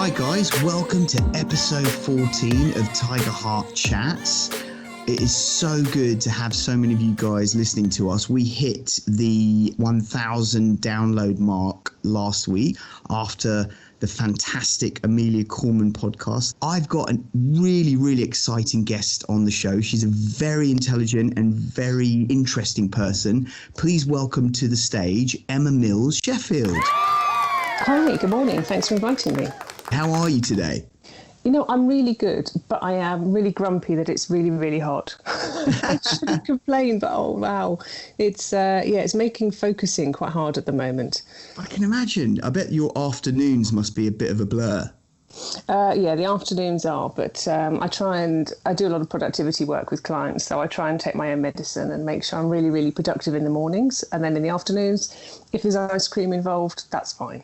Hi guys, welcome to episode 14 of Tiger Heart Chats. It is so good to have so many of you guys listening to us. We hit the 1,000 download mark last week after the fantastic Amelia Corman podcast. I've got a really exciting guest on the show. She's a very intelligent and very interesting person. Please welcome to the stage, Emma Mills-Sheffield. Hi, good morning. Thanks for inviting me. How are you today? You know, I'm really good, but I am really grumpy that it's really hot. I shouldn't complain, but oh wow, it's making focusing quite hard at the moment. I can imagine. I bet your afternoons must be a bit of a blur. Yeah, the afternoons are, but I do a lot of productivity work with clients, so I try and take my own medicine and make sure I'm really productive in the mornings, and then in the afternoons, if there's ice cream involved, that's fine.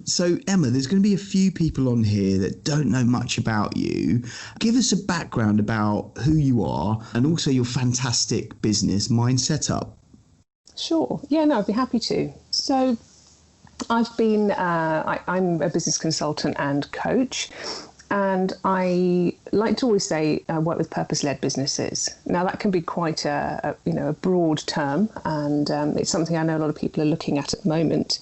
So Emma, there's going to be a few people on here that don't know much about you. Give us a background about who you are and also your fantastic business, Mindsetup. Sure. Yeah, no, I'd be happy to. So I've been, I'm a business consultant and coach, and I like to always say I work with purpose-led businesses. Now that can be quite a broad term, and it's something I know a lot of people are looking at the moment.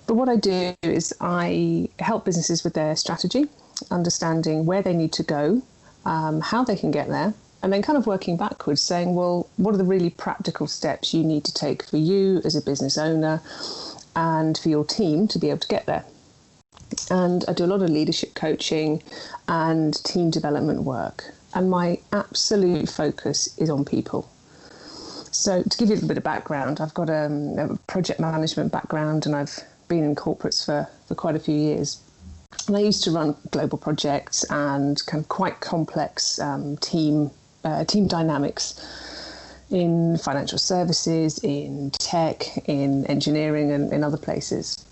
But what I do is I help businesses with their strategy, understanding where they need to go, how they can get there, and then kind of working backwards, saying, well, what are the really practical steps you need to take for you as a business owner and for your team to be able to get there. And I do a lot of leadership coaching and team development work. And my absolute focus is on people. So to give you a little bit of background, I've got a project management background, and I've been in corporates for quite a few years. And I used to run global projects and kind of quite complex team dynamics in financial services, in tech, in engineering, and in other places.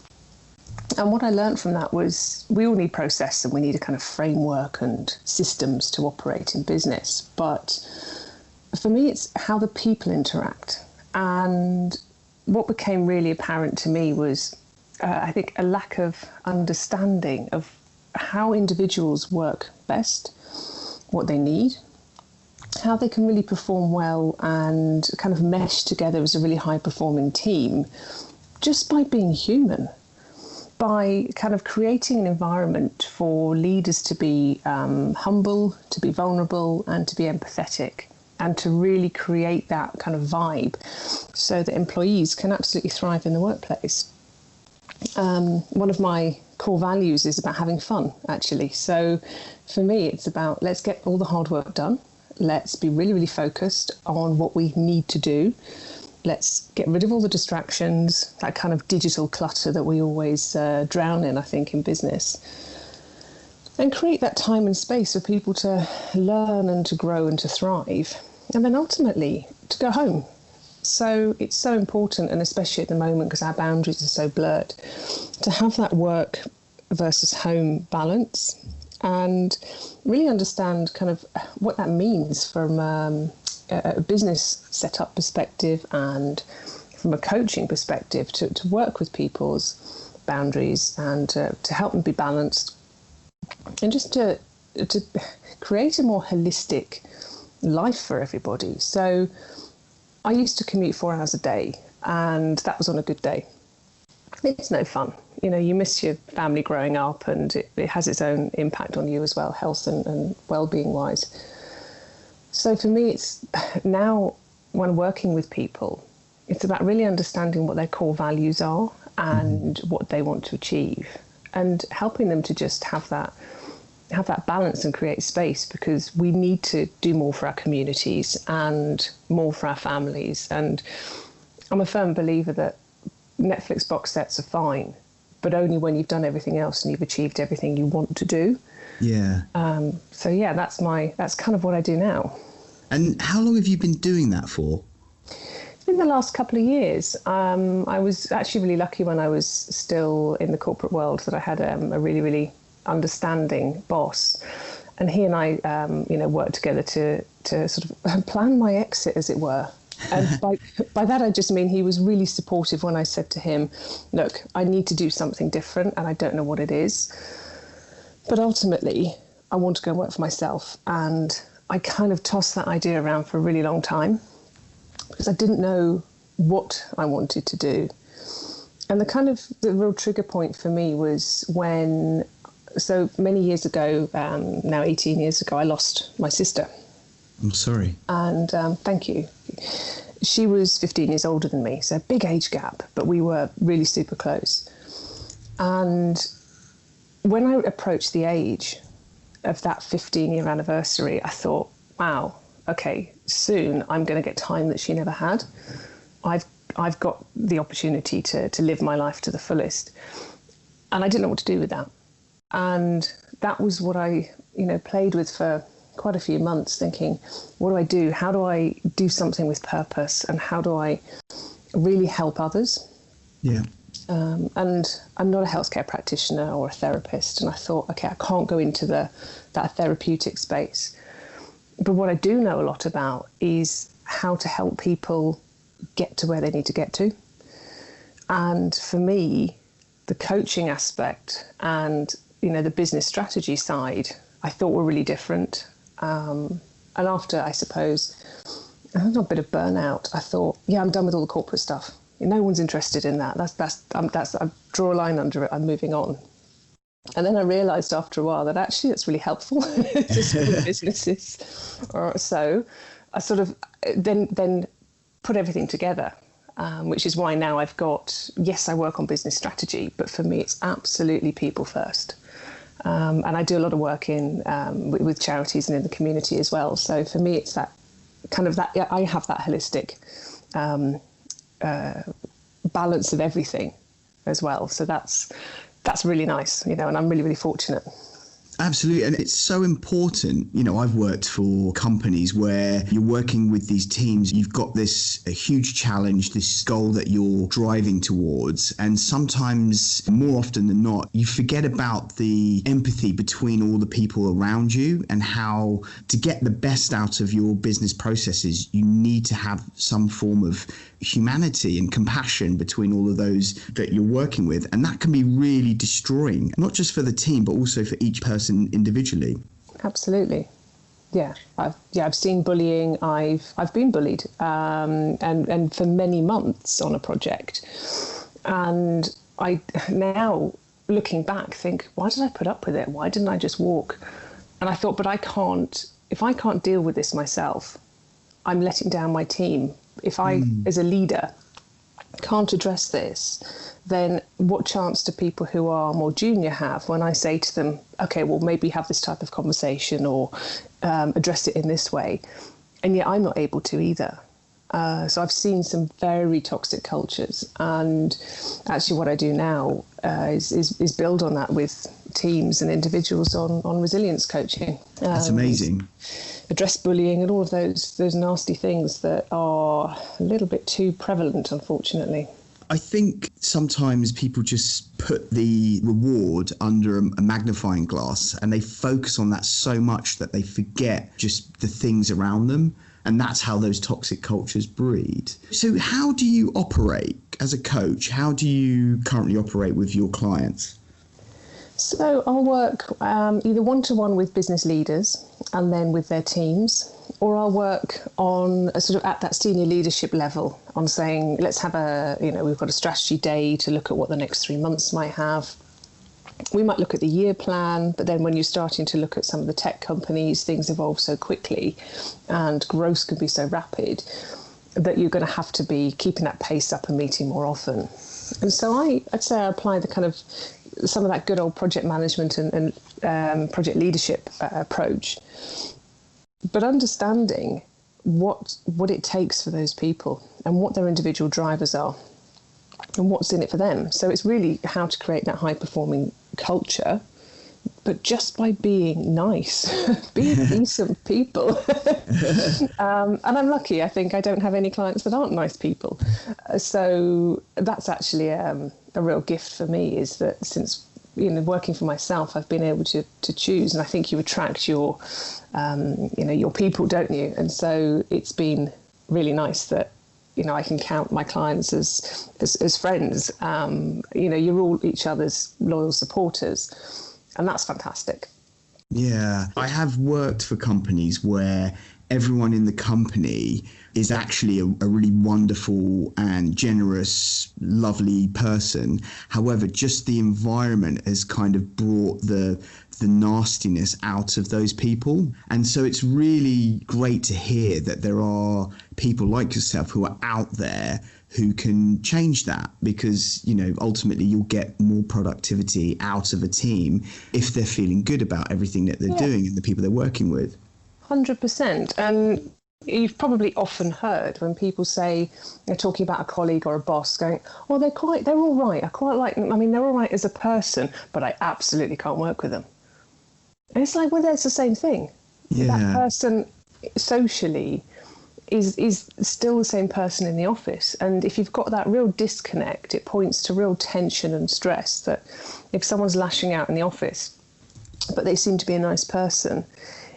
And what I learned from that was we all need process, and we need a kind of framework and systems to operate in business. But for me, it's how the people interact. And what became really apparent to me was, I think, a lack of understanding of how individuals work best, what they need, how they can really perform well and kind of mesh together as a really high-performing team just by being human, by kind of creating an environment for leaders to be humble, to be vulnerable, and to be empathetic, and to really create that kind of vibe so that employees can absolutely thrive in the workplace. One of my core values is about having fun, actually. So for me, it's about let's get all the hard work done. Let's be really focused on what we need to do. Let's get rid of all the distractions, that kind of digital clutter that we always drown in, I think, in business. And create that time and space for people to learn and to grow and to thrive. And then ultimately to go home. So it's so important, and especially at the moment because our boundaries are so blurred, to have that work versus home balance and really understand kind of what that means from a business setup perspective and from a coaching perspective to work with people's boundaries and to help them be balanced and just to create a more holistic life for everybody. So I used to commute 4 hours a day, and that was on a good day. It's no fun. You know, you miss your family growing up, and it has its own impact on you as well, health and well-being wise. So for me, it's now when working with people, it's about really understanding what their core values are and what they want to achieve, and helping them to just have that balance and create space, because we need to do more for our communities and more for our families. And I'm a firm believer that Netflix box sets are fine, but only when you've done everything else and you've achieved everything you want to do. Yeah. So yeah, that's kind of what I do now. And how long have you been doing that for? It's been the last couple of years. I was actually really lucky when I was still in the corporate world that I had a really understanding boss, and he and I worked together to sort of plan my exit, as it were. And by that, I just mean he was really supportive when I said to him, look, I need to do something different and I don't know what it is. But ultimately, I want to go and work for myself. And I kind of tossed that idea around for a really long time because I didn't know what I wanted to do. And the real trigger point for me was when, so many years ago, now 18 years ago, I lost my sister. I'm sorry. And thank you. She was 15 years older than me, so a big age gap, but we were really super close. And when I approached the age of that 15-year anniversary, I thought, wow, okay, soon I'm going to get time that she never had. I've got the opportunity to live my life to the fullest. And I didn't know what to do with that. And that was what I, played with for quite a few months, thinking, what do I do? How do I do something with purpose? And how do I really help others? Yeah. And I'm not a healthcare practitioner or a therapist. And I thought, okay, I can't go into that therapeutic space. But what I do know a lot about is how to help people get to where they need to get to. And for me, the coaching aspect and, the business strategy side, I thought were really different. And after, I suppose, a bit of burnout, I thought, yeah, I'm done with all the corporate stuff. No one's interested in that. I draw a line under it. I'm moving on. And then I realised after a while that actually it's really helpful to small businesses. So I sort of then put everything together, which is why now I've got, yes, I work on business strategy, but for me it's absolutely people first. And I do a lot of work with charities and in the community as well. So for me, it's that kind of that I have that holistic balance of everything as well. So that's really nice, and I'm really, really fortunate. Absolutely. And it's so important. I've worked for companies where you're working with these teams. You've got a huge challenge, this goal that you're driving towards. And sometimes, more often than not, you forget about the empathy between all the people around you and how to get the best out of your business processes, you need to have some form of humanity and compassion between all of those that you're working with. And that can be really destroying, not just for the team, but also for each person individually. Absolutely. Yeah. I've seen bullying. I've been bullied, and for many months on a project. And I now, looking back, think, why did I put up with it? Why didn't I just walk? And I thought, but if I can't deal with this myself, I'm letting down my team. If I, as a leader, can't address this, then what chance do people who are more junior have when I say to them, okay, well, maybe have this type of conversation or address it in this way? And yet I'm not able to either. So I've seen some very toxic cultures. And actually what I do now is build on that with teams and individuals on resilience coaching. That's amazing. Address bullying and all of those nasty things that are a little bit too prevalent, unfortunately. I think sometimes people just put the reward under a magnifying glass and they focus on that so much that they forget just the things around them. And that's how those toxic cultures breed. So how do you operate as a coach? How do you currently operate with your clients? So I'll work either one-to-one with business leaders and then with their teams, or I'll work on a sort of at that senior leadership level on saying, let's have we've got a strategy day to look at what the next 3 months might have. We might look at the year plan, but then when you're starting to look at some of the tech companies, things evolve so quickly and growth can be so rapid that you're going to have to be keeping that pace up and meeting more often. And so I'd say I apply the kind of some of that good old project management and project leadership approach, but understanding what it takes for those people and what their individual drivers are and what's in it for them. So it's really how to create that high performing culture, but just by being nice, being decent people. And I'm lucky, I think I don't have any clients that aren't nice people. So that's actually a real gift for me, is that since working for myself, I've been able to choose, and I think you attract your people, don't you? And so it's been really nice that I can count my clients as friends. You're all each other's loyal supporters, and that's fantastic. Yeah, I have worked for companies where everyone in the company is actually a really wonderful and generous, lovely person. However, just the environment has kind of brought the nastiness out of those people. And so it's really great to hear that there are people like yourself who are out there who can change that, because, ultimately you'll get more productivity out of a team if they're feeling good about everything that they're doing and the people they're working with. 100%. And you've probably often heard when people say, they're talking about a colleague or a boss going, oh, they're all right. I quite like them. I mean, they're all right as a person, but I absolutely can't work with them. And it's like, well, that's the same thing. Yeah. That person socially is still the same person in the office. And if you've got that real disconnect, it points to real tension and stress, that if someone's lashing out in the office, but they seem to be a nice person,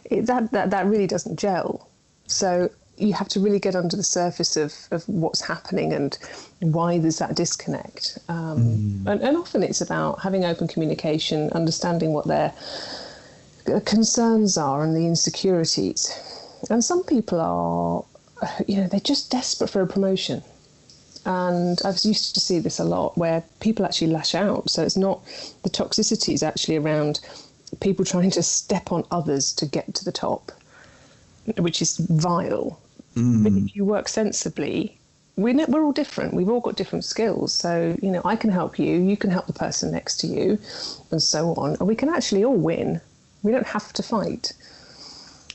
that really doesn't gel. So you have to really get under the surface of what's happening and why there's that disconnect. And often it's about having open communication, understanding what their concerns are and the insecurities. And some people are, they're just desperate for a promotion. And I've used to see this a lot, where people actually lash out. So it's not, the toxicity is actually around people trying to step on others to get to the top, which is vile. But if you work sensibly, we're all different. We've all got different skills. So, I can help you, you can help the person next to you, and so on. And we can actually all win. We don't have to fight.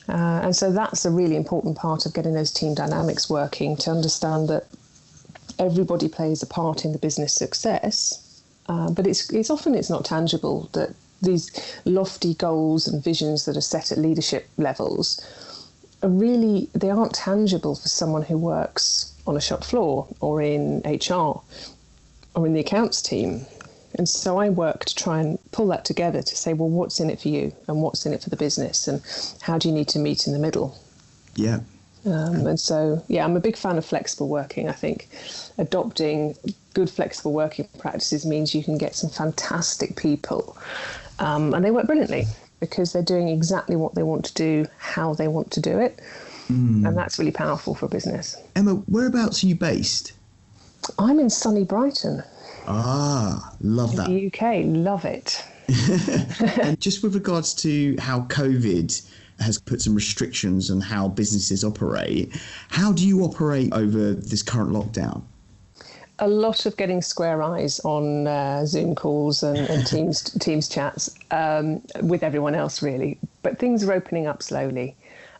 And so that's a really important part of getting those team dynamics working, to understand that everybody plays a part in the business success. But it's often not tangible, that these lofty goals and visions that are set at leadership levels they aren't tangible for someone who works on a shop floor or in HR or in the accounts team. And so I work to try and pull that together to say, well, what's in it for you and what's in it for the business, and how do you need to meet in the middle? Yeah. And so, I'm a big fan of flexible working. I think adopting good flexible working practices means you can get some fantastic people, and they work brilliantly because they're doing exactly what they want to do, how they want to do it. And that's really powerful for business. Emma, whereabouts are you based? I'm in sunny Brighton. Ah, love that. In the UK, love it. And just with regards to how COVID has put some restrictions on how businesses operate, how do you operate over this current lockdown? A lot of getting square eyes on Zoom calls and Teams chats with everyone else, really. But things are opening up slowly.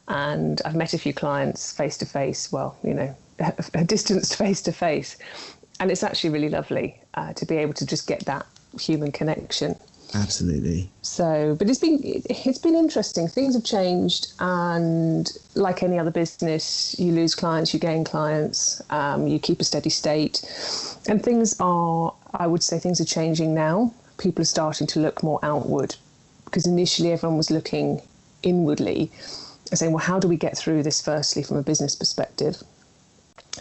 And I've met a few clients face to face, a distanced face to face. And it's actually really lovely to be able to just get that human connection. Absolutely. So, but it's been interesting. Things have changed, and like any other business, you lose clients, you gain clients, you keep a steady state, and I would say things are changing now. People are starting to look more outward, because initially everyone was looking inwardly and saying, well, how do we get through this? Firstly, from a business perspective,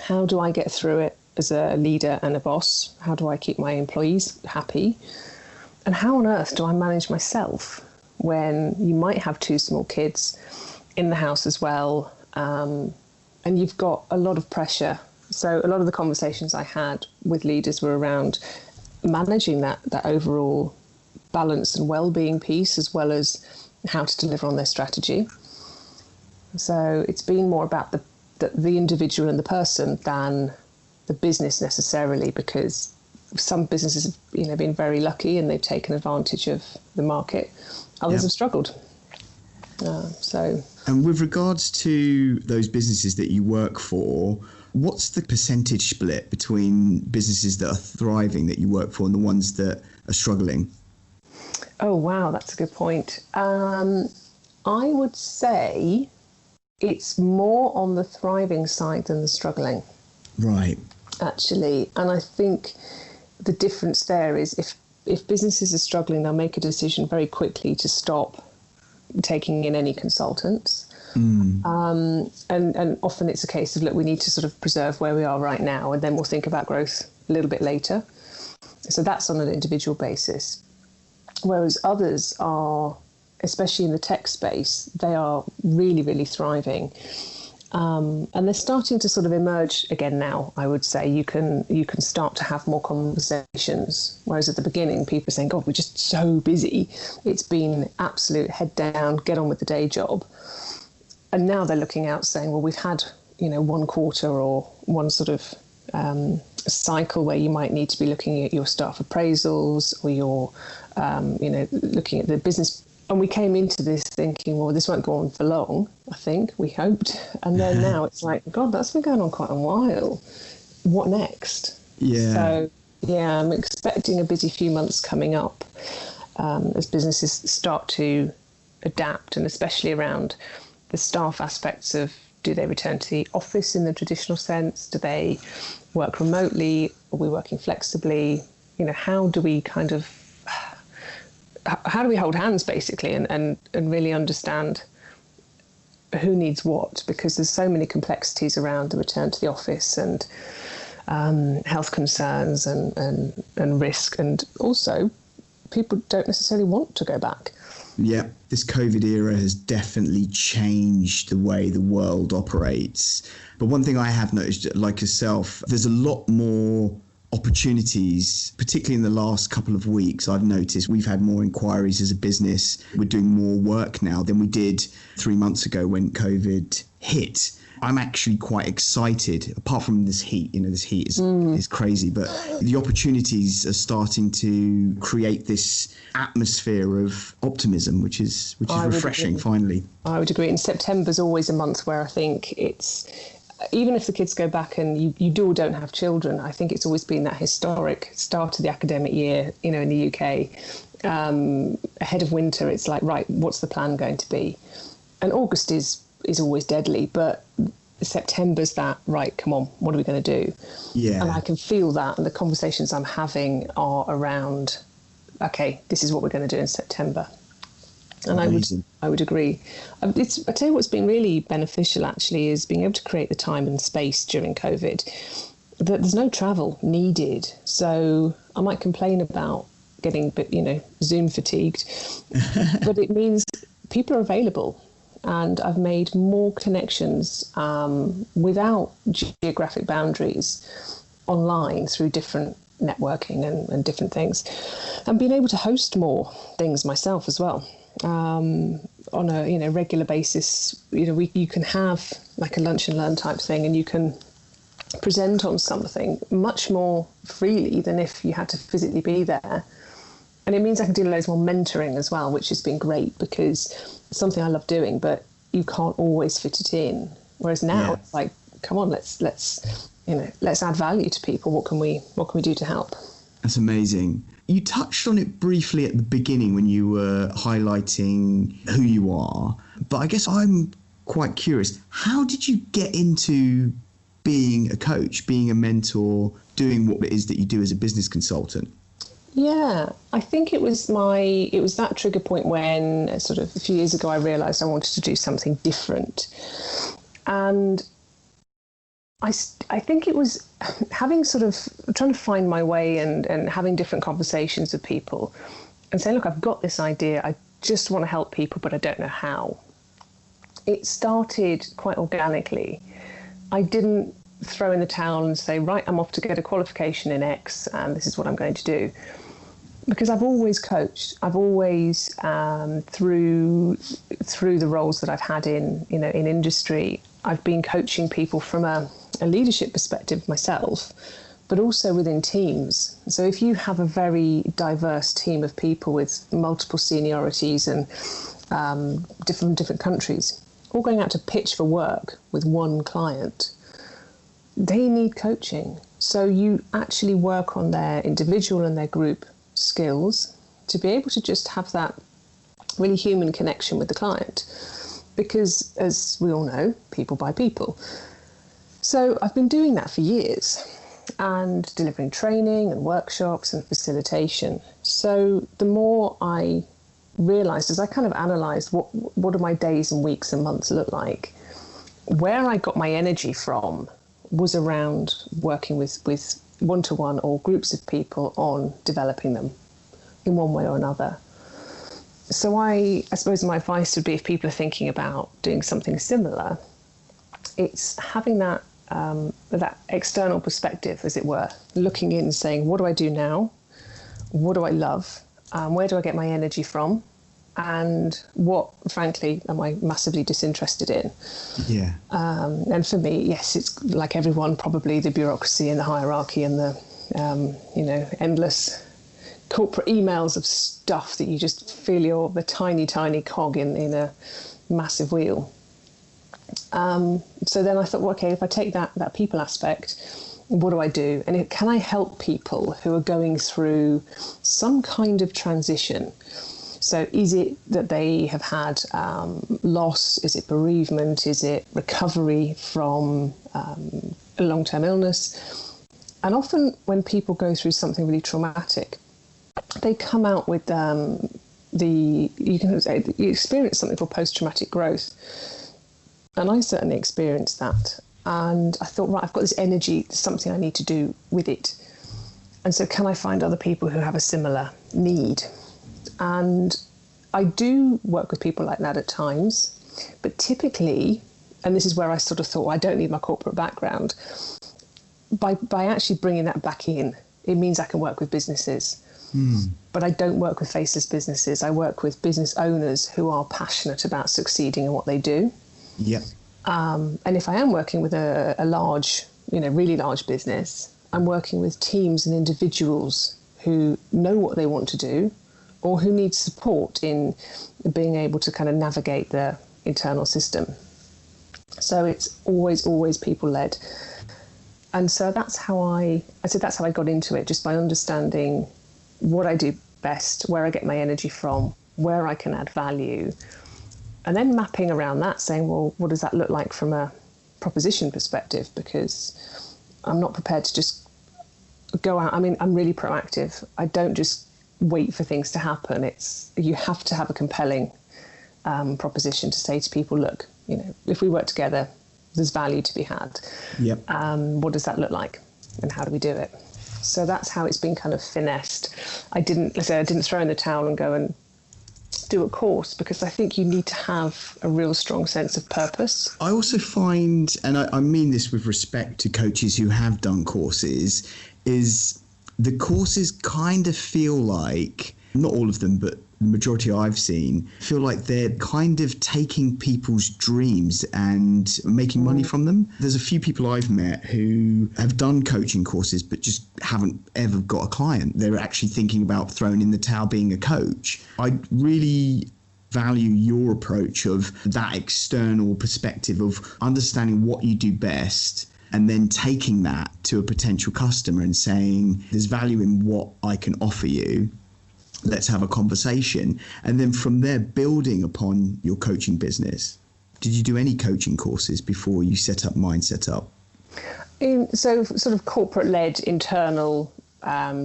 how do I get through it as a leader and a boss? How do I keep my employees happy? And how on earth do I manage myself when you might have two small kids in the house as well, and you've got a lot of pressure? So a lot of the conversations I had with leaders were around managing that overall balance and well-being piece, as well as how to deliver on their strategy. So it's been more about the individual and the person than the business necessarily, because some businesses have been very lucky and they've taken advantage of the market. Others have struggled. And with regards to those businesses that you work for, what's the percentage split between businesses that are thriving that you work for and the ones that are struggling? Oh, wow, that's a good point. I would say it's more on the thriving side than the struggling. Right. Actually. And I think the difference there is if businesses are struggling, they'll make a decision very quickly to stop taking in any consultants. And often it's a case of, look, we need to sort of preserve where we are right now, and then we'll think about growth a little bit later. So that's on an individual basis. Whereas others are, especially in the tech space, they are really, really thriving. And they're starting to sort of emerge again now, I would say. You can start to have more conversations. Whereas at the beginning, people were saying, God, we're just so busy. It's been absolute head down, get on with the day job. And now they're looking out saying, well, we've had, one quarter or one sort of cycle where you might need to be looking at your staff appraisals or your, looking at the business. And we came into this thinking, well, this won't go on for long, I think, we hoped. And then now it's like, God, that's been going on quite a while. What next? Yeah. So, yeah, I'm expecting a busy few months coming up as businesses start to adapt, and especially around the staff aspects of, do they return to the office in the traditional sense? Do they work remotely? Are we working flexibly? How do we how do we hold hands, basically, and really understand who needs what? Because there's so many complexities around the return to the office, and health concerns and risk. And also, people don't necessarily want to go back. Yeah, this COVID era has definitely changed the way the world operates. But one thing I have noticed, like yourself, there's a lot more opportunities, particularly in the last couple of weeks. I've noticed we've had more inquiries as a business. We're doing more work now than we did 3 months ago when COVID hit. I'm actually quite excited, apart from this heat. This heat is crazy, but the opportunities are starting to create this atmosphere of optimism, which is refreshing, finally. I would agree. And September's always a month where I think it's, even if the kids go back and you do or don't have children, I think it's always been that historic start of the academic year, in the UK. Ahead of winter, it's like, right, what's the plan going to be? And August is always deadly, but September's that, right, come on, what are we going to do? Yeah. And I can feel that, and the conversations I'm having are around, okay, this is what we're going to do in September. And I would agree. I tell you what's been really beneficial, actually, is being able to create the time and space during COVID. That there's no travel needed. So I might complain about getting, Zoom fatigued, but it means people are available. And I've made more connections without geographic boundaries online through different networking and different things, and being able to host more things myself as well. On a regular basis, you can have like a lunch and learn type thing, and you can present on something much more freely than if you had to physically be there. And it means I can do loads more mentoring as well, which has been great, because it's something I love doing, but you can't always fit it in. Whereas now it's like, come on, let's add value to people. What can we do to help? That's amazing. You touched on it briefly at the beginning when you were highlighting who you are, but I guess I'm quite curious. How did you get into being a coach, being a mentor, doing what it is that you do as a business consultant? Yeah, I think it was that trigger point when sort of a few years ago I realised I wanted to do something different. And I think it was having sort of trying to find my way and having different conversations with people and saying, look, I've got this idea. I just want to help people, but I don't know how. It started quite organically. I didn't throw in the towel and say, right, I'm off to get a qualification in X and this is what I'm going to do. Because I've always coached. I've always, through the roles that I've had in industry, I've been coaching people from a leadership perspective myself, but also within teams. So if you have a very diverse team of people with multiple seniorities and different countries, all going out to pitch for work with one client, they need coaching. So you actually work on their individual and their group skills to be able to just have that really human connection with the client, because as we all know, people buy people. So I've been doing that for years and delivering training and workshops and facilitation. So the more I realised, as I kind of analysed what do my days and weeks and months look like, where I got my energy from was around working with one-to-one or groups of people on developing them in one way or another. So I suppose my advice would be, if people are thinking about doing something similar, it's having that external perspective, as it were, looking in and saying, what do I do now? What do I love? Where do I get my energy from? And what, frankly, am I massively disinterested in? Yeah. And for me, yes, it's like everyone, probably the bureaucracy and the hierarchy and the, endless corporate emails of stuff that you just feel you're the tiny, tiny cog in a massive wheel. So then I thought, well, okay, if I take that people aspect, what do I do? And can I help people who are going through some kind of transition? So is it that they have had loss? Is it bereavement? Is it recovery from a long-term illness? And often when people go through something really traumatic, they come out with you experience something called post-traumatic growth. And I certainly experienced that. And I thought, right, I've got this energy, there's something I need to do with it. And so can I find other people who have a similar need? And I do work with people like that at times, but typically, and this is where I sort of thought, well, I don't need my corporate background, by actually bringing that back in, it means I can work with businesses. But I don't work with faceless businesses. I work with business owners who are passionate about succeeding in what they do. Yeah. And if I am working with a large, really large business, I'm working with teams and individuals who know what they want to do, or who need support in being able to kind of navigate the internal system. So it's always people-led. And so that's how I got into it, just by understanding what I do best, where I get my energy from, where I can add value, and then mapping around that, saying, well, what does that look like from a proposition perspective? Because I'm not prepared to just go out. I mean, I'm really proactive. I don't just wait for things to happen. You have to have a compelling proposition to say to people, look, if we work together, there's value to be had. Yep. What does that look like, and how do we do it? So that's how it's been kind of finessed. I didn't throw in the towel and go and do a course, because I think you need to have a real strong sense of purpose. I also find, and I mean this with respect to coaches who have done courses, is the courses kind of feel like, not all of them, but the majority I've seen, feel like they're kind of taking people's dreams and making money from them. There's a few people I've met who have done coaching courses but just haven't ever got a client. They're actually thinking about throwing in the towel being a coach. I really value your approach of that external perspective of understanding what you do best, and then taking that to a potential customer and saying, there's value in what I can offer you. Let's have a conversation. And then from there, building upon your coaching business. Did you do any coaching courses before you set up Mindsetup? So sort of corporate-led internal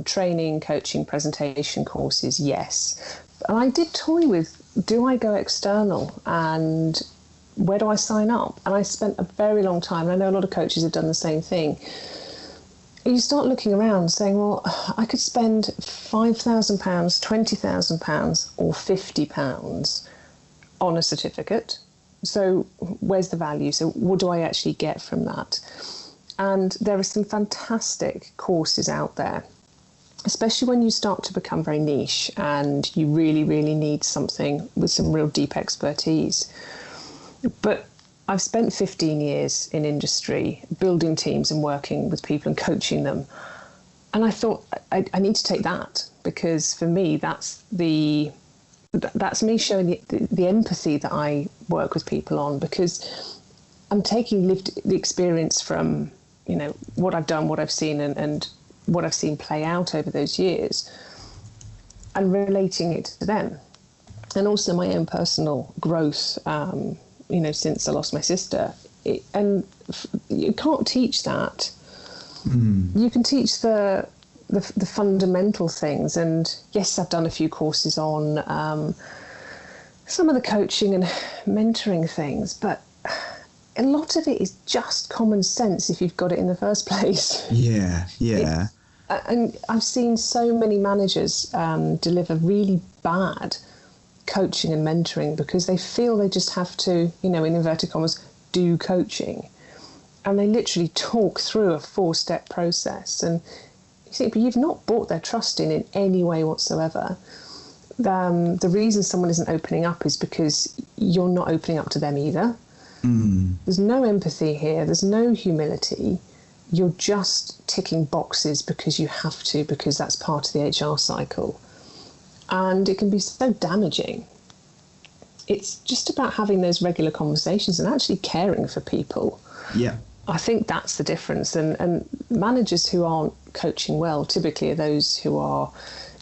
training, coaching, presentation courses, yes. And I did toy with, do I go external, and where do I sign up? And I spent a very long time, and I know a lot of coaches have done the same thing. You start looking around saying, well, I could spend £5,000, £20,000 or £50 on a certificate. So where's the value? So what do I actually get from that? And there are some fantastic courses out there, especially when you start to become very niche and you really, really need something with some real deep expertise. But I've spent 15 years in industry building teams and working with people and coaching them. And I thought I need to take that, because for me, that's me showing the empathy that I work with people on, because I'm taking the experience from, what I've done, what I've seen and what I've seen play out over those years, and relating it to them. And also my own personal growth, since I lost my sister. And you can't teach that. You can teach the the fundamental things. And yes, I've done a few courses on some of the coaching and mentoring things, but a lot of it is just common sense if you've got it in the first place. Yeah. And I've seen so many managers deliver really bad coaching and mentoring because they feel they just have to, in inverted commas, do coaching. And they literally talk through a 4-step process. And you think, but you've not bought their trust in any way whatsoever. The reason someone isn't opening up is because you're not opening up to them either. There's no empathy here. There's no humility. You're just ticking boxes because you have to, because that's part of the HR cycle. And it can be so damaging. It's just about having those regular conversations and actually caring for people. Yeah. I think that's the difference. And managers who aren't coaching well typically are those who are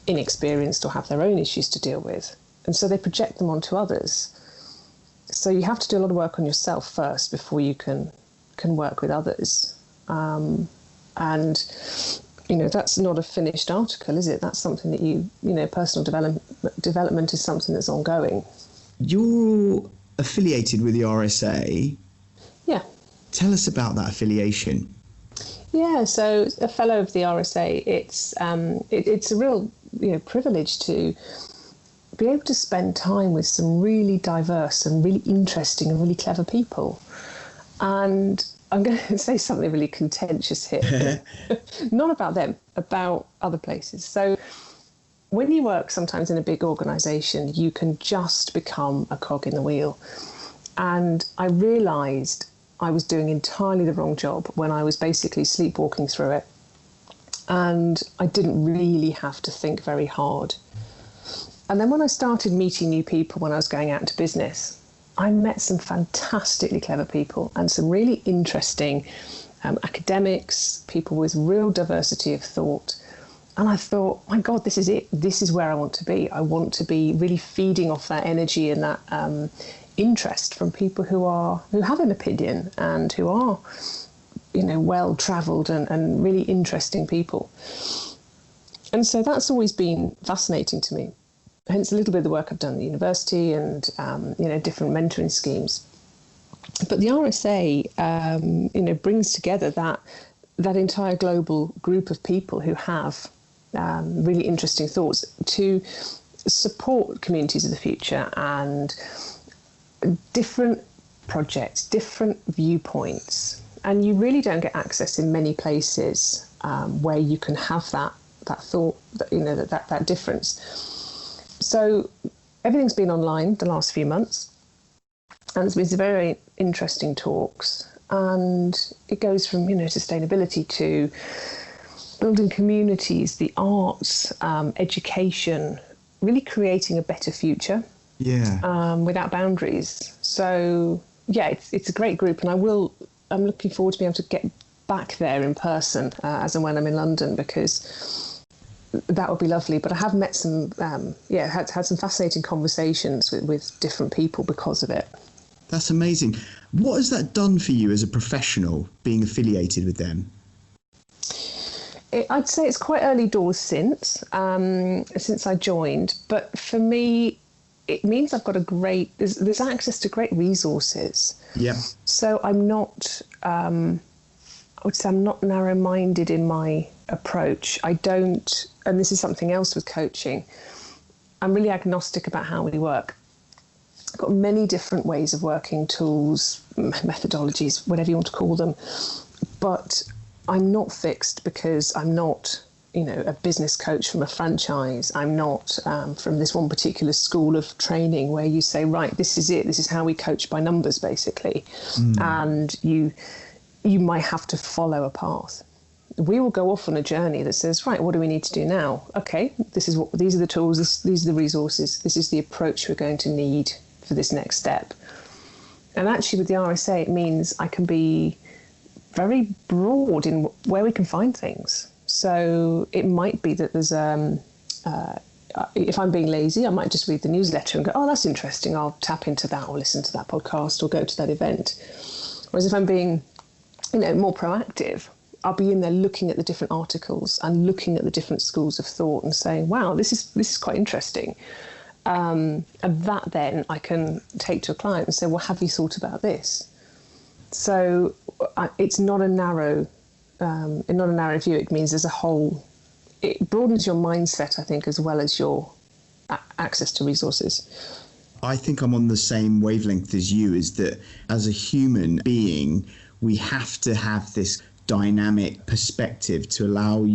inexperienced or have their own issues to deal with. And so they project them onto others. So you have to do a lot of work on yourself first before you can work with others. And that's not a finished article, is it? That's something that personal development is something that's ongoing. You're affiliated with the RSA. Yeah. Tell us about that affiliation. Yeah, so a fellow of the RSA, it's a real privilege to be able to spend time with some really diverse and really interesting and really clever people. And I'm going to say something really contentious here. Not about them, about other places. So when you work sometimes in a big organisation, you can just become a cog in the wheel. And I realised I was doing entirely the wrong job when I was basically sleepwalking through it. And I didn't really have to think very hard. And then when I started meeting new people when I was going out into business, I met some fantastically clever people and some really interesting academics, people with real diversity of thought. And I thought, my God, this is it. This is where I want to be. I want to be really feeding off that energy and that interest from people who have an opinion and who are, well-travelled and really interesting people. And so that's always been fascinating to me. Hence a little bit of the work I've done at the university and, different mentoring schemes. But the RSA, brings together that entire global group of people who have really interesting thoughts to support communities of the future and different projects, different viewpoints. And you really don't get access in many places where you can have that thought, that difference. So everything's been online the last few months, and it's been some very interesting talks, and it goes from sustainability to building communities, the arts, education, really creating a better future without boundaries. So yeah, it's a great group, and I'm looking forward to being able to get back there in person as and when I'm in London, because that would be lovely. But I have met some, had some fascinating conversations with different people because of it. That's amazing. What has that done for you as a professional, being affiliated with them? I'd say it's quite early doors since I joined. But for me, it means I've got there's access to great resources. Yeah. So I'm not, I would say I'm not narrow-minded in my approach. I don't, and this is something else with coaching, I'm really agnostic about how we work. I've got many different ways of working, tools, methodologies, whatever you want to call them, but I'm not fixed because I'm not, a business coach from a franchise. I'm not from this one particular school of training where you say, right, this is it, this is how we coach by numbers, basically. And you might have to follow a path. We will go off on a journey that says, right, what do we need to do now? Okay, these are the tools, these are the resources, this is the approach we're going to need for this next step. And actually with the RSA, it means I can be very broad in where we can find things. So it might be that there's, if I'm being lazy, I might just read the newsletter and go, oh, that's interesting, I'll tap into that or listen to that podcast or go to that event. Whereas if I'm being more proactive, I'll be in there looking at the different articles and looking at the different schools of thought and saying, wow, this is quite interesting. And that then I can take to a client and say, well, have you thought about this? So it's not a narrow view. It means as a whole, it broadens your mindset, I think, as well as your access to resources. I think I'm on the same wavelength as you, is that as a human being, we have to have this dynamic perspective to allow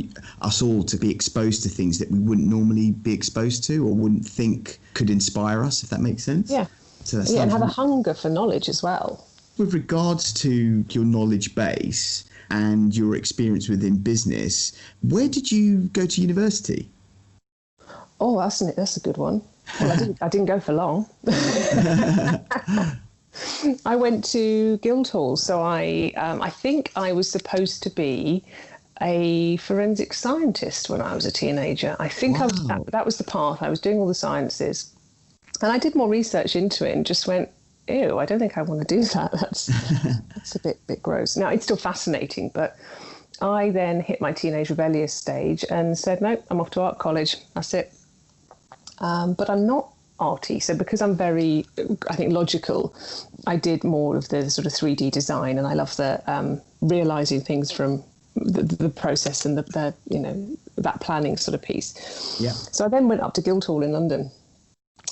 us all to be exposed to things that we wouldn't normally be exposed to or wouldn't think could inspire us, if that makes sense. Yeah. So and have a hunger for knowledge as well. With regards to your knowledge base and your experience within business, where did you go to university? Oh, that's a good one. Well, I didn't go for long. I went to Guildhall, so I think I was supposed to be a forensic scientist when I was a teenager. I think that was the path. I was doing all the sciences, and I did more research into it and just went, ew, I don't think I want to do that. That's a bit gross. Now, it's still fascinating, but I then hit my teenage rebellious stage and said, no, I'm off to art college. That's it. But I'm not arty. So because I'm very, I think, logical, I did more of the sort of 3D design, and I love the realizing things from the process and the that planning sort of piece. Yeah. So I then went up to Guildhall in London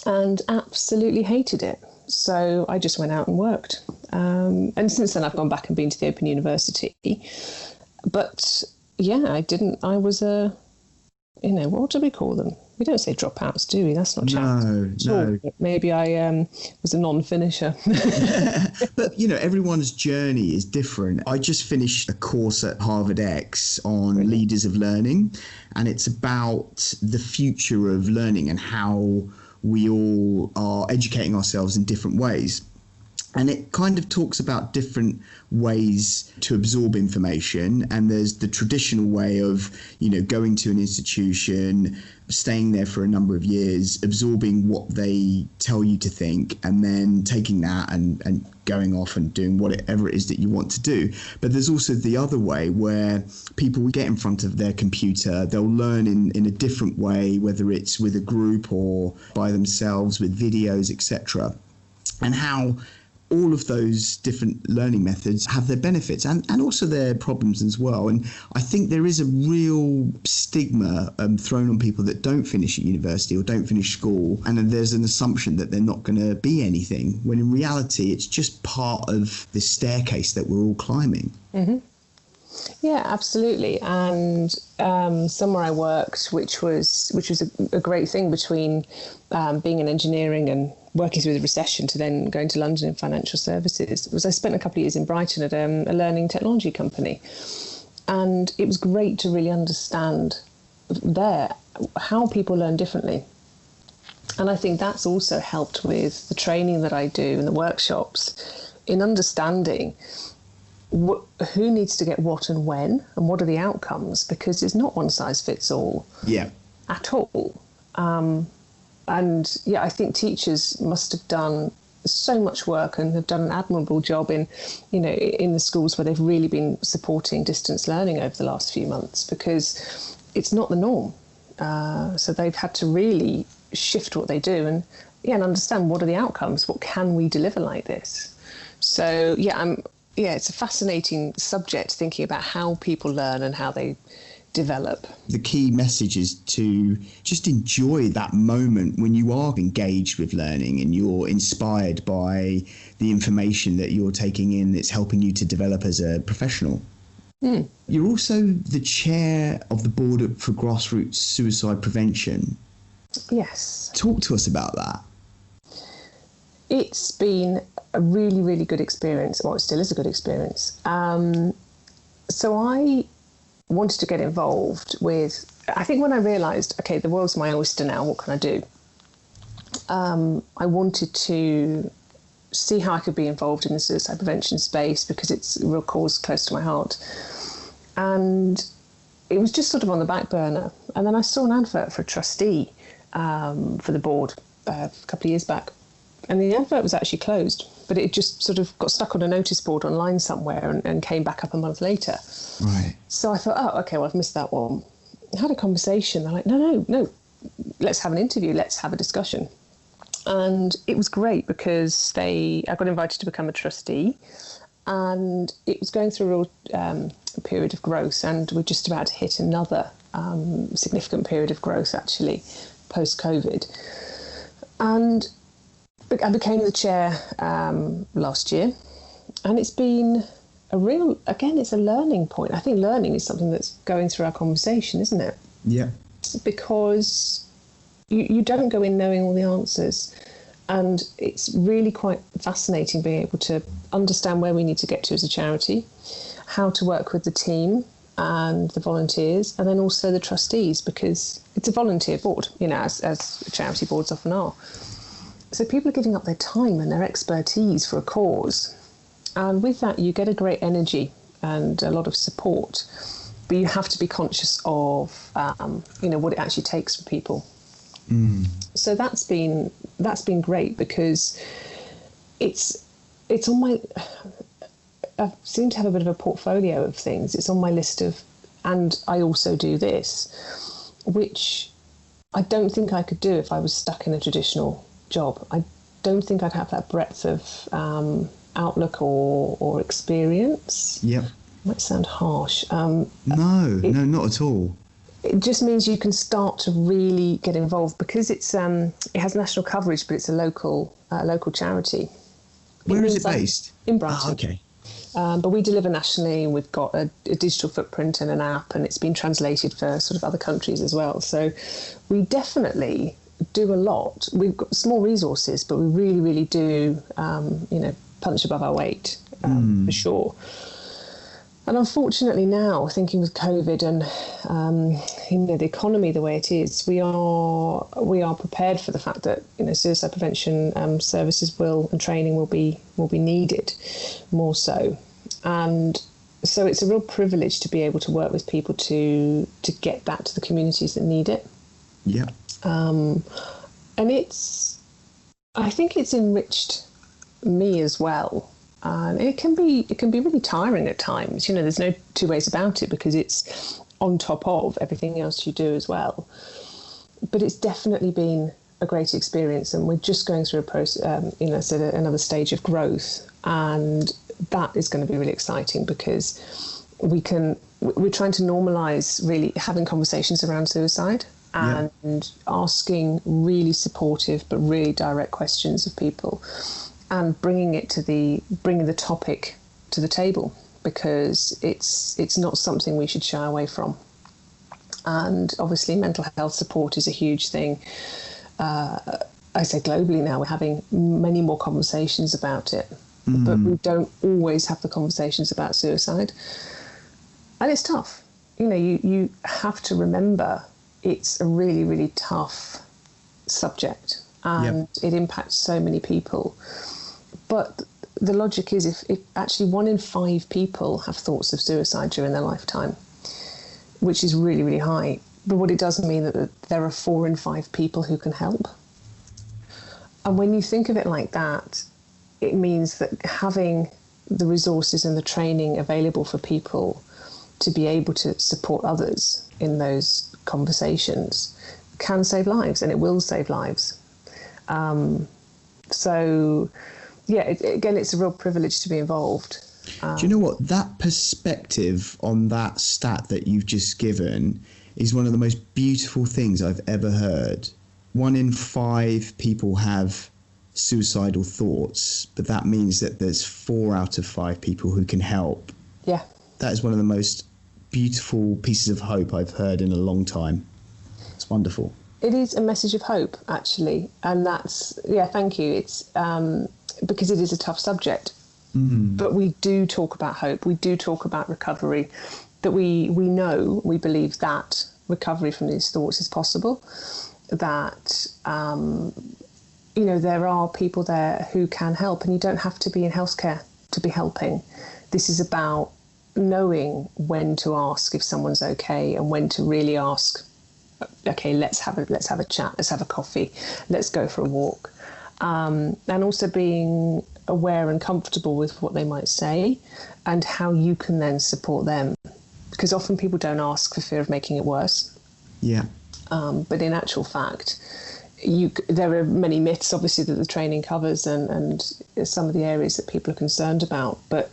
and absolutely hated it. So I just went out and worked. And since then I've gone back and been to the Open University. But yeah, I was what do we call them? We don't say dropouts, do we? That's not chance. No. Maybe I was a non-finisher. But, everyone's journey is different. I just finished a course at Harvard X on leaders of learning, and it's about the future of learning and how we all are educating ourselves in different ways. And it kind of talks about different ways to absorb information. And there's the traditional way of, going to an institution, staying there for a number of years, absorbing what they tell you to think, and then taking that and going off and doing whatever it is that you want to do. But there's also the other way where people get in front of their computer, they'll learn in a different way, whether it's with a group or by themselves with videos, etc. And how all of those different learning methods have their benefits and also their problems as well. And I think there is a real stigma thrown on people that don't finish at university or don't finish school. And then there's an assumption that they're not going to be anything, when in reality, it's just part of this staircase that we're all climbing. Mm-hmm. Yeah, absolutely. And somewhere I worked, which was a great thing between being in engineering and working through the recession to then going to London in financial services, was I spent a couple of years in Brighton at a learning technology company. And it was great to really understand there how people learn differently. And I think that's also helped with the training that I do and the workshops in understanding who needs to get what and when, and what are the outcomes, because it's not one size fits all. Yeah. At all. And yeah, I think teachers must have done so much work and have done an admirable job in the schools where they've really been supporting distance learning over the last few months, because it's not the norm. So they've had to really shift what they do and understand what are the outcomes, what can we deliver like this. So it's a fascinating subject, thinking about how people learn and how they develop. The key message is to just enjoy that moment when you are engaged with learning and you're inspired by the information that you're taking in that's helping you to develop as a professional. Mm. You're also the chair of the board for grassroots suicide prevention. Yes. Talk to us about that. It's been a really, really good experience. Well, it still is a good experience. So I wanted to get involved with, I think when I realised, okay, the world's my oyster now, what can I do? I wanted to see how I could be involved in the suicide prevention space, because it's a real cause close to my heart. And it was just sort of on the back burner. And then I saw an advert for a trustee for the board a couple of years back. And the advert was actually closed but it just sort of got stuck on a notice board online somewhere and came back up a month later. Right. So I thought, oh, okay, well, I've missed that one. I had a conversation. They're like, no, let's have an interview. Let's have a discussion. And it was great because I got invited to become a trustee, and it was going through a real period of growth, and we're just about to hit another significant period of growth, actually, post-COVID. And I became the chair last year, and it's been it's a learning point. I think learning is something that's going through our conversation, isn't it? Yeah. Because you don't go in knowing all the answers, and it's really quite fascinating being able to understand where we need to get to as a charity, how to work with the team and the volunteers, and then also the trustees, because it's a volunteer board, as charity boards often are. So people are giving up their time and their expertise for a cause, and with that you get a great energy and a lot of support, but you have to be conscious of what it actually takes for people. So that's been great, because it's on my, I seem to have a bit of a portfolio of things. It's on my list of, and I also do this, which I don't think I could do if I was stuck in a traditional job. I don't think I'd have that breadth of outlook or experience. Yep. Might sound harsh. No, not at all. It just means you can start to really get involved, because it has national coverage, but it's a local charity. Where is it based? In Brighton. Oh, okay. But we deliver nationally, and we've got a digital footprint and an app, and it's been translated for sort of other countries as well. So we definitely do a lot. We've got small resources, but we really, really do, punch above our weight, for sure. And unfortunately now, thinking with COVID and the economy the way it is, we are prepared for the fact that suicide prevention services and training will be needed more so, and so it's a real privilege to be able to work with people to get that to the communities that need it. Yeah. And I think it's enriched me as well. And it can be really tiring at times. There's no two ways about it, because it's on top of everything else you do as well. But it's definitely been a great experience, and we're just going through a process, another stage of growth, and that is going to be really exciting, because we're trying to normalise really having conversations around suicide and asking really supportive but really direct questions of people, and bringing the topic to the table, because it's not something we should shy away from. And obviously mental health support is a huge thing. I say globally now, we're having many more conversations about it, but we don't always have the conversations about suicide. And it's tough. You have to remember it's a really, really tough subject, and it impacts so many people. But the logic is if actually 1 in 5 people have thoughts of suicide during their lifetime, which is really, really high. But what it does mean that there are 4 in 5 people who can help. And when you think of it like that, it means that having the resources and the training available for people to be able to support others in those conversations can save lives, and it will save lives. Again, it's a real privilege to be involved. Do you know what? That perspective on that stat that you've just given is one of the most beautiful things I've ever heard. 1 in 5 people have suicidal thoughts, but that means that there's 4 out of 5 people who can help. Yeah. That is one of the most beautiful pieces of hope I've heard in a long time. It's wonderful. It is a message of hope, actually. And that's, thank you. It's because it is a tough subject. But we do talk about hope. We do talk about recovery, that we believe that recovery from these thoughts is possible, that, there are people there who can help, and you don't have to be in healthcare to be helping. This is about knowing when to ask if someone's okay, and when to really ask, okay, let's have a chat, let's have a coffee, let's go for a walk. And also being aware and comfortable with what they might say and how you can then support them. Because often people don't ask for fear of making it worse. Yeah. But in actual fact, there are many myths, obviously, that the training covers and some of the areas that people are concerned about. But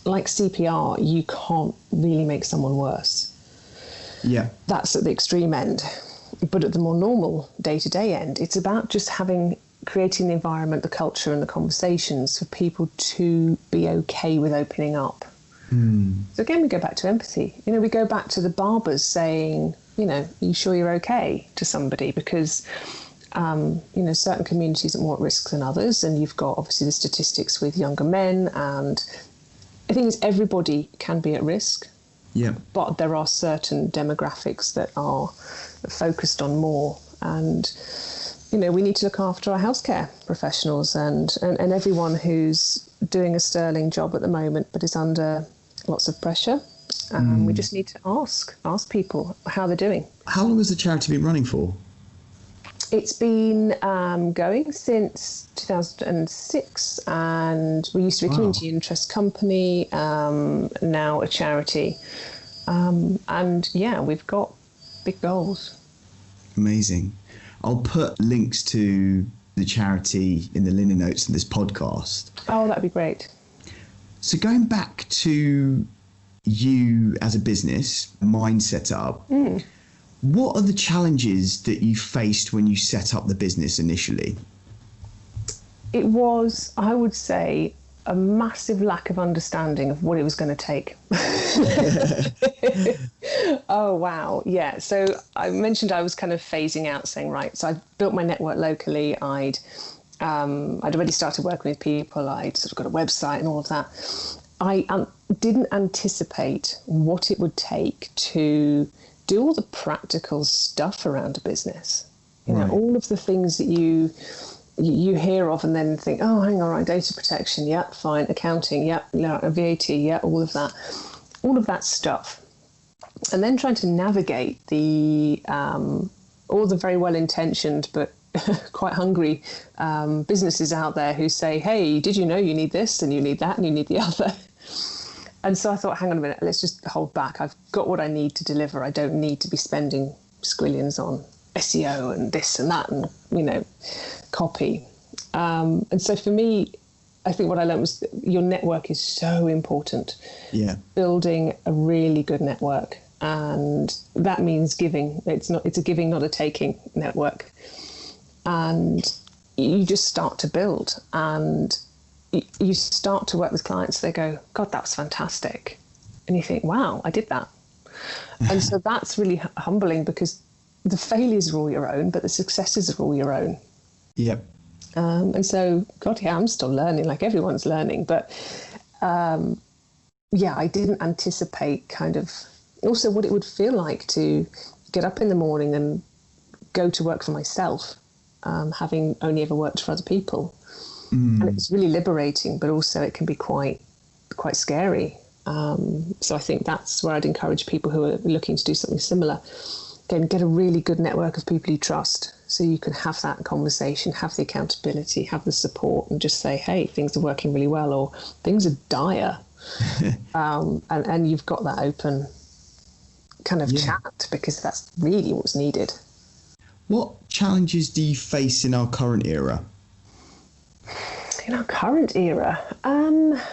like CPR, you can't really make someone worse. Yeah. That's at the extreme end. But at the more normal day-to-day end, it's about just creating the environment, the culture and the conversations for people to be okay with opening up. So again, we go back to empathy. We go back to the barbers saying, are you sure you're okay to somebody? Because, certain communities are more at risk than others. And you've got obviously the statistics with younger men. And I think everybody can be at risk. Yeah. But there are certain demographics that are focused on more. And, we need to look after our healthcare professionals and everyone who's doing a sterling job at the moment, but is under lots of pressure. We just need to ask people how they're doing. How long has the charity been running for? It's been going since 2006, and we used to be a community interest company, now a charity. And yeah, we've got big goals. Amazing. I'll put links to the charity in the liner notes of this podcast. Oh, that'd be great. So going back to you as a business, Mindsetup, what are the challenges that you faced when you set up the business initially? It was, I would say, a massive lack of understanding of what it was going to take. Oh, wow. Yeah. So I mentioned I was kind of phasing out, saying, right, so I built my network locally. I'd already started working with people. I'd sort of got a website and all of that. I didn't anticipate what it would take to do all the practical stuff around a business. All of the things that you hear of and then think, oh, hang on, right, data protection, yeah, fine, accounting, yeah, VAT, yeah, all of that stuff. And then trying to navigate all the very well-intentioned but quite hungry businesses out there who say, hey, did you know you need this and you need that and you need the other? And so I thought, hang on a minute, let's just hold back. I've got what I need to deliver. I don't need to be spending squillions on SEO and this and that and, copy. And so for me, I think what I learned was that your network is so important. Yeah. Building a really good network. And that means giving. It's a giving, not a taking network. And you just start to build and you start to work with clients. They go, God, that was fantastic. And you think, wow, I did that. And so that's really humbling because the failures are all your own, but the successes are all your own. Yep. And so, God, yeah, I'm still learning, like everyone's learning. But yeah, I didn't anticipate kind of also what it would feel like to get up in the morning and go to work for myself, having only ever worked for other people. And it was really liberating, but also it can be quite scary. So I think that's where I'd encourage people who are looking to do something similar. Again, get a really good network of people you trust so you can have that conversation, have the accountability, have the support and just say, hey, things are working really well or things are dire. And you've got that open kind of chat because that's really what's needed. What challenges do you face in our current era? In our current era, I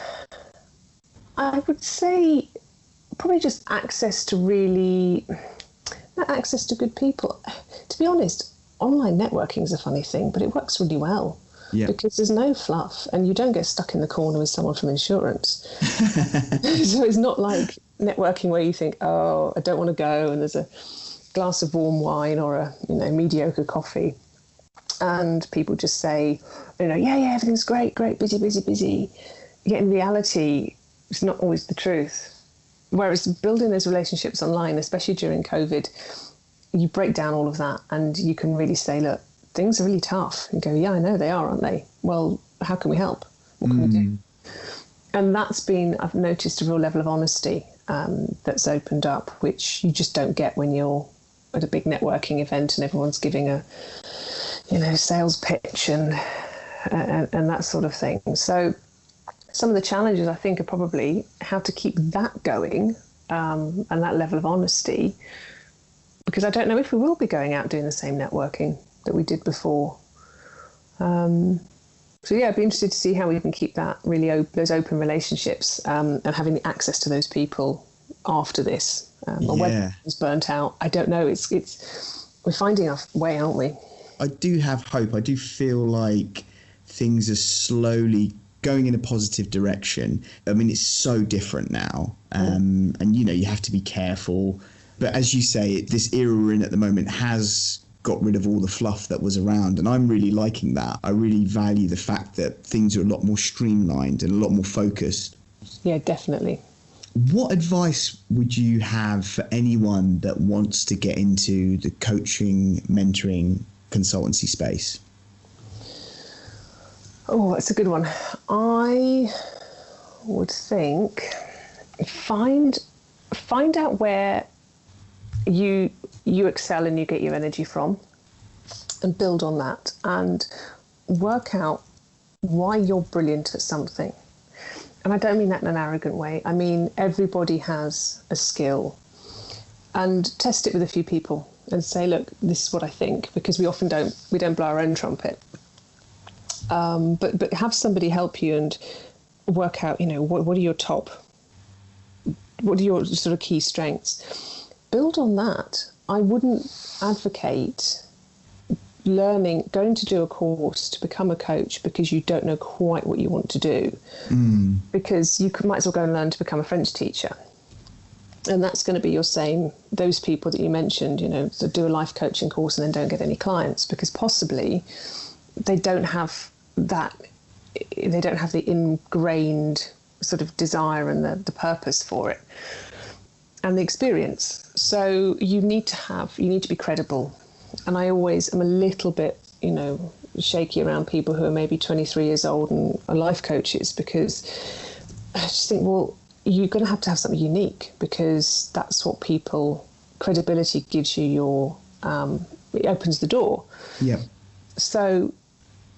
would say probably just access to good people. To be honest, online networking is a funny thing, but it works really well because there's no fluff and you don't get stuck in the corner with someone from insurance. So it's not like networking where you think, oh, I don't want to go and there's a glass of warm wine or a mediocre coffee. And people just say, yeah, everything's great, busy. Yet in reality, it's not always the truth. Whereas building those relationships online, especially during COVID, you break down all of that and you can really say, look, things are really tough. And go, yeah, I know they are, aren't they? Well, how can we help? What can we do? And I've noticed a real level of honesty that's opened up, which you just don't get when you're at a big networking event and everyone's giving a sales pitch and and that sort of thing. So some of the challenges, I think, are probably how to keep that going, and that level of honesty, because I don't know if we will be going out doing the same networking that we did before. So yeah, I'd be interested to see how we can keep that really those open relationships, and having access to those people after this. Or whether it's burnt out, I don't know. It's we're finding our way, aren't we? I do have hope. I do feel like things are slowly going in a positive direction. I mean, it's so different now, and you have to be careful. But as you say, this era we're in at the moment has got rid of all the fluff that was around, and I'm really liking that. I really value the fact that things are a lot more streamlined and a lot more focused. Yeah, definitely. What advice would you have for anyone that wants to get into the coaching, mentoring, consultancy space? Oh, that's a good one. I would think find out where you excel and you get your energy from, and build on that, and work out why you're brilliant at something. And I don't mean that in an arrogant way. I mean, everybody has a skill, and test it with a few people and say, look, this is what I think, because we often don't blow our own trumpet. But have somebody help you and work out, what are your what are your sort of key strengths? Build on that. I wouldn't advocate going to do a course to become a coach because you don't know quite what you want to do, because you might as well go and learn to become a French teacher. And that's going to be those people that you mentioned, that do a life coaching course and then don't get any clients, because possibly they don't have the ingrained sort of desire and the purpose for it and the experience. So you need to be credible. And I always am a little bit, shaky around people who are maybe 23 years old and are life coaches, because I just think, well, you're going to have something unique, because that's what credibility gives you it opens the door. Yeah. So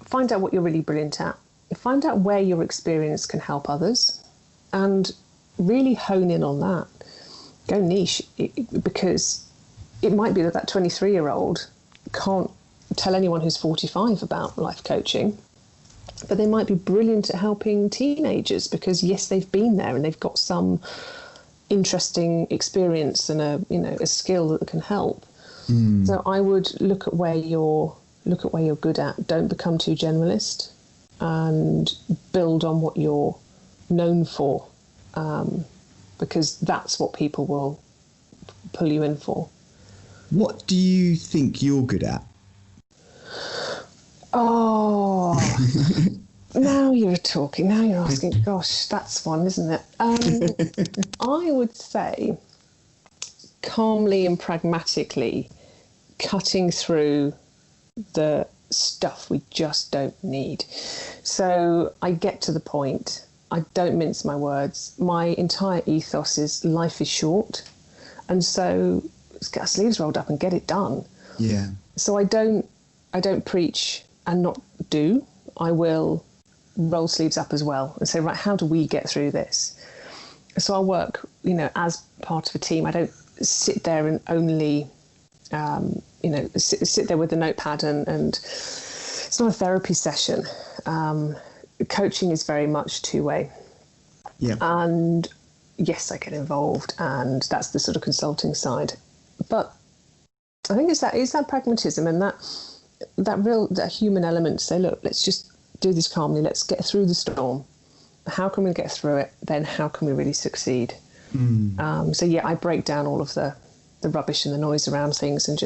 find out what you're really brilliant at. Find out where your experience can help others, and really hone in on that. Go niche, because it might be that 23-year-old can't tell anyone who's 45 about life coaching, but they might be brilliant at helping teenagers, because yes, they've been there and they've got some interesting experience and a skill that can help. So I would look at where you're good at. Don't become too generalist, and build on what you're known for, because that's what people will pull you in for. What do you think you're good at? Oh, now you're talking. Now you're asking. Gosh, that's one, isn't it? I would say calmly and pragmatically cutting through the stuff we just don't need. So I get to the point. I don't mince my words. My entire ethos is life is short, and so let's get our sleeves rolled up and get it done. Yeah. So I don't preach and not do. I will roll sleeves up as well and say, right, how do we get through this? So I'll work, as part of a team. I don't sit there and only, sit there with a notepad and it's not a therapy session. Coaching is very much two-way. Yeah. And yes, I get involved, and that's the sort of consulting side. But I think it's that pragmatism and that human element to say, look, let's just do this calmly. Let's get through the storm. How can we get through it? Then how can we really succeed? So yeah, I break down all of the rubbish and the noise around things and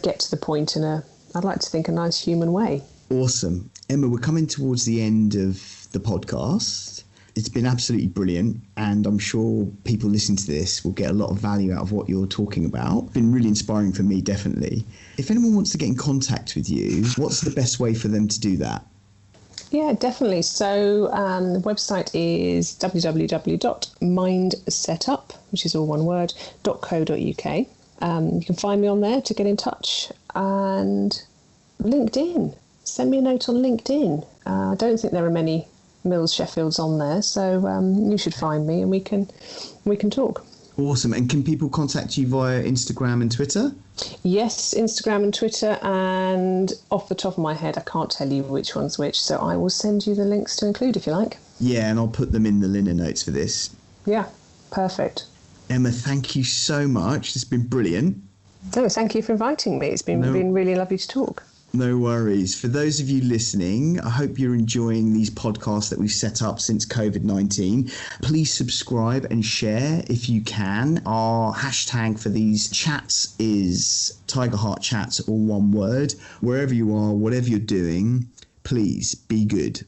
get to the point in I'd like to think, a nice human way. Awesome. Emma, we're coming towards the end of the podcast. It's been absolutely brilliant, and I'm sure people listening to this will get a lot of value out of what you're talking about. It's been really inspiring for me, definitely. If anyone wants to get in contact with you, what's the best way for them to do that? Yeah, definitely. So the website is www.mindsetup, which is all one word, .co.uk. You can find me on there to get in touch, and LinkedIn. send me a note on LinkedIn. I don't think there are many Mills-Sheffields on there, so you should find me and we can talk. Awesome. And can people contact you via Instagram and Twitter? Yes, Instagram and Twitter, and off the top of my head, I can't tell you which one's which, so I will send you the links to include if you like. Yeah, and I'll put them in the liner notes for this. Yeah, perfect. Emma, thank you so much. It's been brilliant. No, thank you for inviting me. It's been really lovely to talk. No worries. For those of you listening, I hope you're enjoying these podcasts that we've set up since COVID-19. Please subscribe and share if you can. Our hashtag for these chats is Tiger Heart Chats, all one word. Wherever you are, whatever you're doing, please be good.